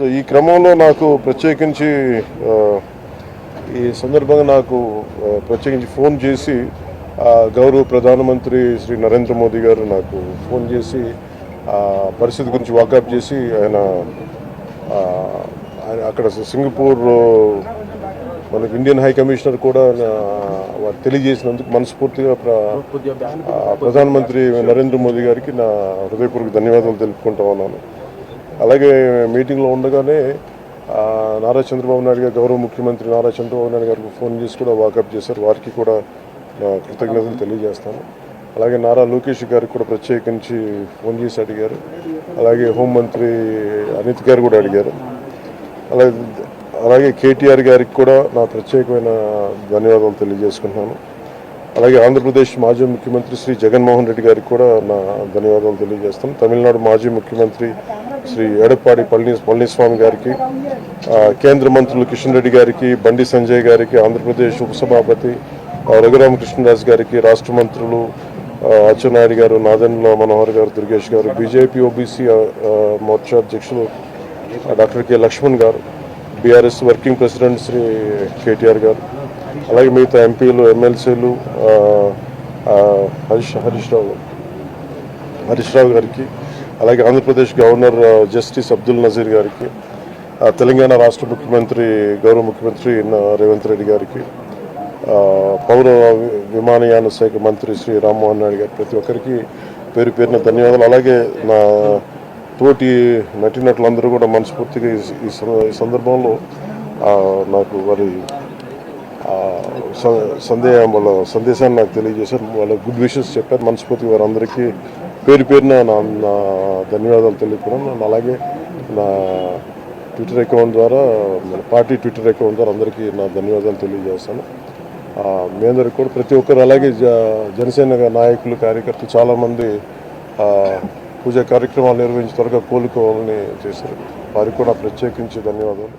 So ఈ క్రమంలో నాకు ప్రత్యేకించి ఈ సందర్భంగా నాకు ప్రత్యేకించి ఫోన్ చేసి గౌరవ ప్రధానమంత్రి శ్రీ నరేంద్ర మోదీ గారు నాకు ఫోన్ చేసి పరిస్థితి గురించి వాకప్ చేసి ఆయన అక్కడ సింగపూర్ మనకు ఇండియన్ హై కమిషనర్ కూడా తెలియజేసినందుకు మనస్ఫూర్తిగా ప్రధానమంత్రి నరేంద్ర మోదీ గారికి నా హృదయపూర్వక ధన్యవాదాలు తెలుపుకుంటా ఉన్నాను. అలాగే మీటింగ్లో ఉండగానే నారా చంద్రబాబు నాయుడు గారు గౌరవ ముఖ్యమంత్రి నారా చంద్రబాబు నాయుడు గారికి ఫోన్ చేసి కూడా వాకప్ చేశారు. వారికి కూడా కృతజ్ఞతలు తెలియజేస్తాను. అలాగే నారా లోకేష్ గారికి కూడా ప్రత్యేకించి ఫోన్ చేసి అడిగారు. అలాగే హోంమంత్రి అనిత్ గారు కూడా అడిగారు. అలాగే కేటీఆర్ గారికి కూడా నా ప్రత్యేకమైన ధన్యవాదాలు తెలియజేసుకుంటున్నాను. అలాగే ఆంధ్రప్రదేశ్ మాజీ ముఖ్యమంత్రి శ్రీ జగన్మోహన్ రెడ్డి గారికి కూడా నా ధన్యవాదాలు తెలియజేస్తాను. తమిళనాడు మాజీ ముఖ్యమంత్రి శ్రీ ఎడప్పాడి పళనిస్వామి గారికి, కేంద్ర మంత్రులు కిషన్ రెడ్డి గారికి, బండి సంజయ్ గారికి, ఆంధ్రప్రదేశ్ ఉపసభాపతి రఘురామకృష్ణరాజు గారికి, రాష్ట్ర మంత్రులు అచ్చెన్నాయుడు గారు, నాదెండ్ల మనోహర్ గారు, దుర్గేష్ గారు, బీజేపీ ఓబీసీ మోర్చా అధ్యక్షులు doctor K Lakshman garu, BRS working president Shri KTR garu, అలాగే మిగతా ఎంపీలు ఎమ్మెల్సీలు హరీష్ రావు గారికి, అలాగే ఆంధ్రప్రదేశ్ గవర్నర్ జస్టిస్ అబ్దుల్ నజీర్ గారికి, తెలంగాణ రాష్ట్ర ముఖ్యమంత్రి గౌరవ ముఖ్యమంత్రి రేవంత్ రెడ్డి గారికి, పౌర విమానయాన శాఖ మంత్రి శ్రీ రామ్మోహన్ నాయుడు గారికి, ప్రతి ఒక్కరికి పేరు పేరున ధన్యవాదాలు. అలాగే నా తోటి నటీనటులందరూ కూడా మనస్ఫూర్తిగా ఈ సందర్భంలో నాకు వారి వాళ్ళ సందేశాన్ని నాకు తెలియజేశారు. వాళ్ళ గుడ్ విషెస్ చెప్పారు. మనస్ఫూర్తిగా వారందరికీ పేరు పేరున నా ధన్యవాదాలు తెలుపుకున్నాను. అలాగే నా ట్విట్టర్ అకౌంట్ ద్వారా, మన పార్టీ ట్విట్టర్ అకౌంట్ ద్వారా అందరికీ నా ధన్యవాదాలు తెలియజేస్తాను. మీ అందరికీ కూడా ప్రతి ఒక్కరు, అలాగే జనసేన నాయకులు కార్యకర్తలు చాలామంది పూజా కార్యక్రమాలు నిర్వహించి త్వరగా కోలుకోవాలని చేశారు. వారికి కూడా ప్రత్యేకించి ధన్యవాదాలు.